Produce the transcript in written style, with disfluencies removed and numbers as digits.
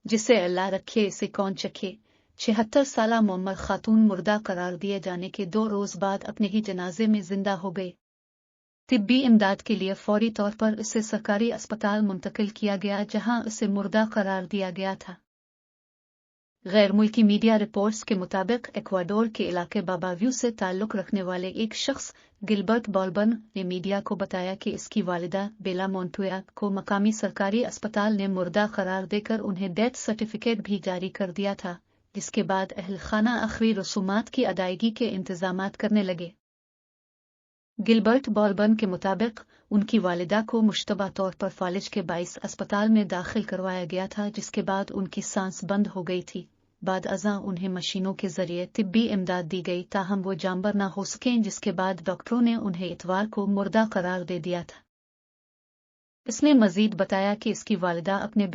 जिसे अल्लाह रखे इसे कौन चखे। 76 साला मोहम्मद खातून मुर्दा करार दिए जाने के 2 रोज बाद अपने ही जनाजे में जिंदा हो गए। तिब्बी इमदाद के लिए फौरी तौर पर इसे सरकारी अस्पताल मुंतकिल किया गया, जहां इसे मुर्दा करार दिया गया था। गैर मुल्की मीडिया रिपोर्ट्स के मुताबिक एक्वाडोर के इलाके बाबाव्यू से ताल्लुक रखने वाले एक शख्स गिलबर्ट बॉल्बन ने मीडिया को बताया कि इसकी वालिदा बेला मोंटुआ को मकामी सरकारी अस्पताल ने मुर्दा करार देकर उन्हें डेथ सर्टिफिकेट भी जारी कर दिया था, जिसके बाद अहलखाना आखिरी रसूमात की अदायगी के इंतजामात करने लगे। गिलबर्ट बॉल्बन के मुताबिक उनकी वालिदा को मुश्तबा तौर पर फालिज के बाइस अस्पताल में दाखिल करवाया गया था, जिसके बाद उनकी सांस बंद हो गई थी। बाद अज़ां उन्हें मशीनों के जरिए तिब्बी इमदाद दी गई, ताहम वो जानबर न हो सकें, जिसके बाद डॉक्टरों ने उन्हें इतवार को मुर्दा करार दे दिया था। इसने मजीद बताया कि इसकी वालिदा अपने